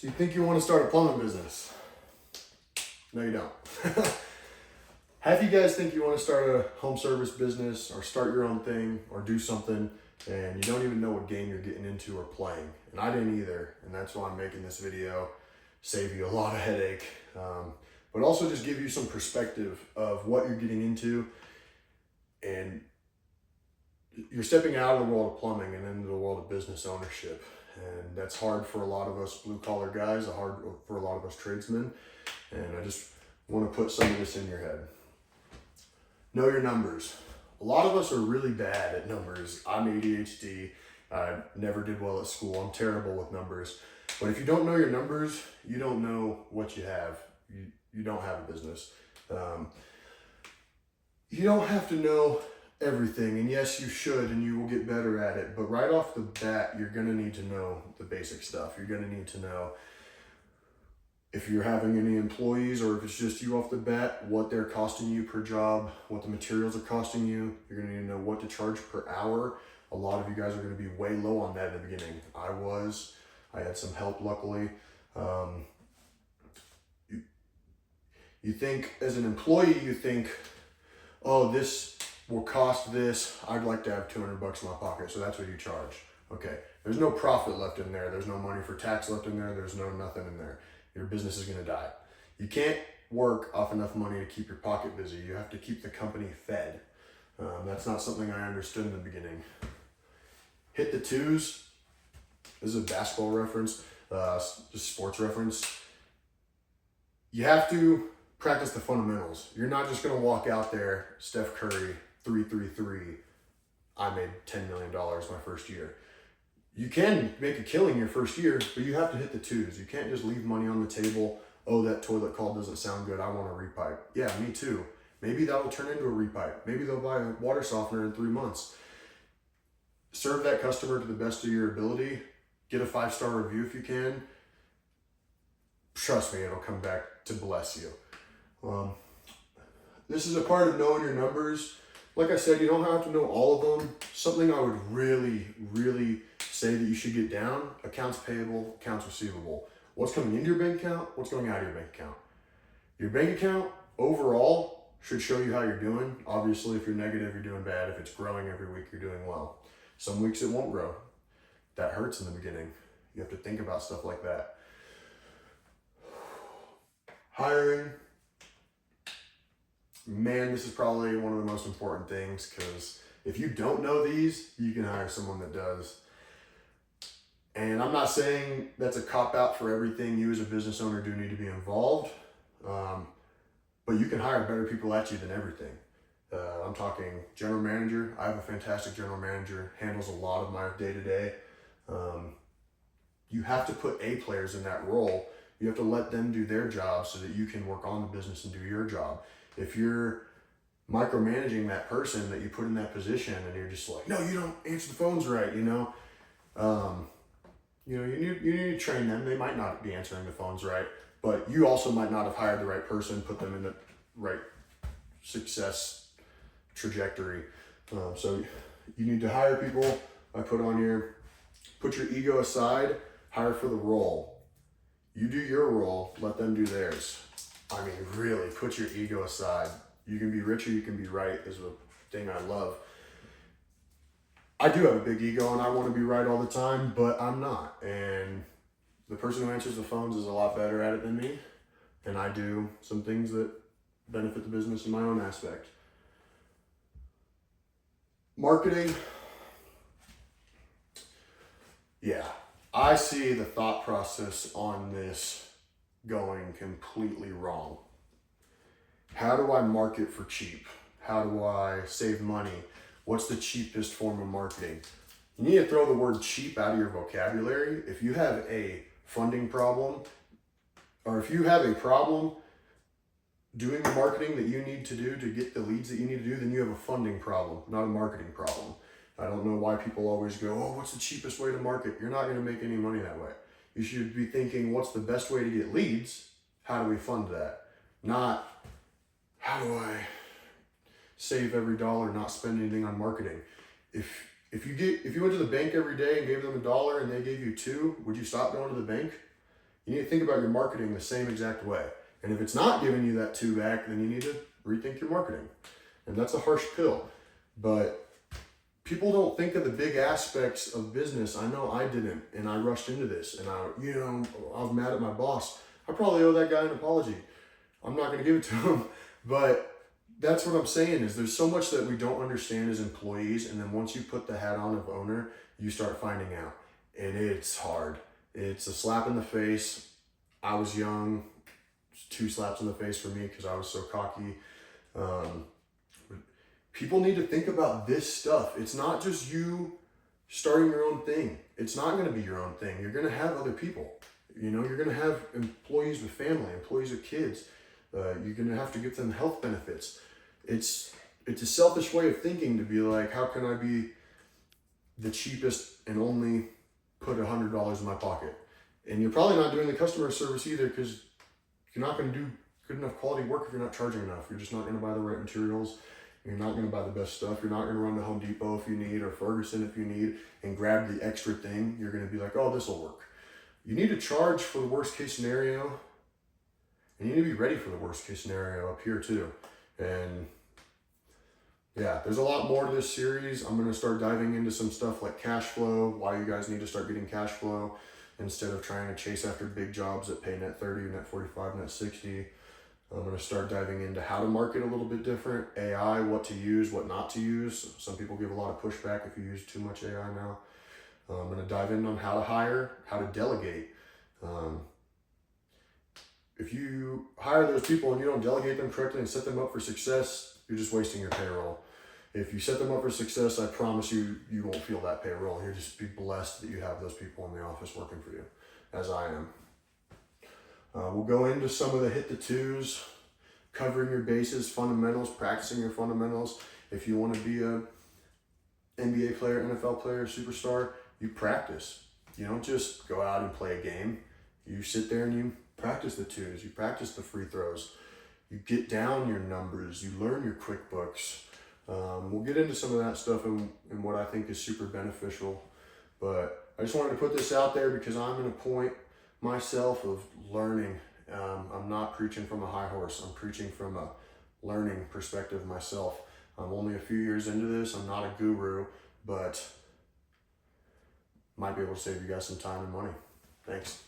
So you think you want to start a plumbing business? No, you don't. Half you guys think you want to start a home service business or start your own thing or do something and you don't even know what game you're getting into or playing. And I didn't either. And that's why I'm making this video, save you a lot of headache, but also just give you some perspective of what you're getting into. And you're stepping out of the world of plumbing and into the world of business ownership. And that's hard for a lot of us blue collar guys, hard for a lot of us tradesmen. And I just want to put some of this in your head. Know your numbers. A lot of us are really bad at numbers. I'm ADHD. I never did well at school. I'm terrible with numbers. But if you don't know your numbers, you don't know what you have. You don't have a business. You don't have to know everything, and yes, you should, and you will get better at it. But right off the bat, you're going to need to know the basic stuff. You're going to need to know if you're having any employees or if it's just you off the bat, what they're costing you per job, what the materials are costing you. You're going to need to know what to charge per hour. A lot of you guys are going to be way low on that in the beginning. I had some help, luckily. You think, as an employee, you think, oh, this will cost this. I'd like to have $200 in my pocket, so that's what you charge. Okay, there's no profit left in there. There's no money for tax left in there. There's no nothing in there. Your business is gonna die. You can't work off enough money to keep your pocket busy. You have to keep the company fed. That's not something I understood in the beginning. Hit the twos. This is a basketball reference, just sports reference. You have to practice the fundamentals. You're not just gonna walk out there, Steph Curry, 3-3-3. I made $10 million my first year. You can make a killing your first year, but you have to hit the twos. You can't just leave money on the table. Oh, that toilet call doesn't sound good. I want a repipe. Yeah, me too. Maybe that will turn into a repipe. Maybe they'll buy a water softener in 3 months. Serve that customer to the best of your ability. Get a 5-star review if you can. Trust me, it'll come back to bless you. This is a part of knowing your numbers. Like I said, you don't have to know all of them. Something I would really say that you should get down: accounts payable, accounts receivable. What's coming into your bank account, what's going out of your bank account. Your bank account overall should show you how you're doing. Obviously, if you're negative, you're doing bad. If it's growing every week, you're doing well. Some weeks it won't grow. That hurts in the beginning. You have to think about stuff like that. Hiring. Man, this is probably one of the most important things, because if you don't know these, you can hire someone that does. And I'm not saying that's a cop-out for everything. You as a business owner do need to be involved, but you can hire better people at you than everything. I'm talking general manager. I have a fantastic general manager, handles a lot of my day-to-day. You have to put A players in that role. You have to let them do their job so that you can work on the business and do your job. If you're micromanaging that person that you put in that position and you're just like, no, you don't answer the phones right, you need to train them. They might not be answering the phones right, but you also might not have hired the right person, put them in the right success trajectory. So you need to hire people. I put on here, put your ego aside, hire for the role. You do your role, let them do theirs. I mean, really, put your ego aside. You can be rich or you can be right is a thing I love. I do have a big ego and I want to be right all the time, but I'm not. And the person who answers the phones is a lot better at it than me. And I do some things that benefit the business in my own aspect. Marketing. Yeah, I see the thought process on this going completely wrong. How do I market for cheap? How do I save money? What's the cheapest form of marketing? You need to throw the word cheap out of your vocabulary. If you have a funding problem, or if you have a problem doing the marketing that you need to do to get the leads that you need to do, then you have a funding problem, not a marketing problem. I don't know why people always go, oh, what's the cheapest way to market? You're not going to make any money that way. You should be thinking, what's the best way to get leads? How do we fund that? Not, how do I save every dollar, not spend anything on marketing? If you went to the bank every day and gave them $1 and they gave you $2, would you stop going to the bank? You need to think about your marketing the same exact way. And if it's not giving you that 2 back, then you need to rethink your marketing. And that's a harsh pill. But people don't think of the big aspects of business. I know I didn't, and I rushed into this, and I was mad at my boss. I probably owe that guy an apology. I'm not going to give it to him, but that's what I'm saying is there's so much that we don't understand as employees, and then once you put the hat on of owner, you start finding out, and it's hard. It's a slap in the face. I was young. It's 2 slaps in the face for me because I was so cocky. People need to think about this stuff. It's not just you starting your own thing. It's not going to be your own thing. You're going to have other people. You're going to have employees with family, employees with kids. You're going to have to give them health benefits. It's a selfish way of thinking to be like, how can I be the cheapest and only put $100 in my pocket? And you're probably not doing the customer service either because you're not going to do good enough quality work if you're not charging enough. You're just not going to buy the right materials. You're not going to buy the best stuff. You're not going to run to Home Depot if you need, or Ferguson if you need, and grab the extra thing. You're going to be like, oh, this will work. You need to charge for the worst case scenario, and you need to be ready for the worst case scenario up here too. And yeah, there's a lot more to this series. I'm going to start diving into some stuff like cash flow, why you guys need to start getting cash flow instead of trying to chase after big jobs that pay net 30, net 45, net 60. I'm going to start diving into how to market a little bit different, AI, what to use, what not to use. Some people give a lot of pushback if you use too much AI now. I'm going to dive in on how to hire, how to delegate. If you hire those people and you don't delegate them correctly and set them up for success, you're just wasting your payroll. If you set them up for success, I promise you, you won't feel that payroll. You'll just be blessed that you have those people in the office working for you, as I am. We'll go into some of the hit the twos, covering your bases, fundamentals, practicing your fundamentals. If you want to be a NBA player, NFL player, superstar, you practice. You don't just go out and play a game. You sit there and you practice the twos. You practice the free throws. You get down your numbers. You learn your QuickBooks. We'll get into some of that stuff and what I think is super beneficial. But I just wanted to put this out there because I'm in a point myself of learning. I'm not preaching from a high horse. I'm preaching from a learning perspective myself. I'm only a few years into this. I'm not a guru, but might be able to save you guys some time and money. Thanks.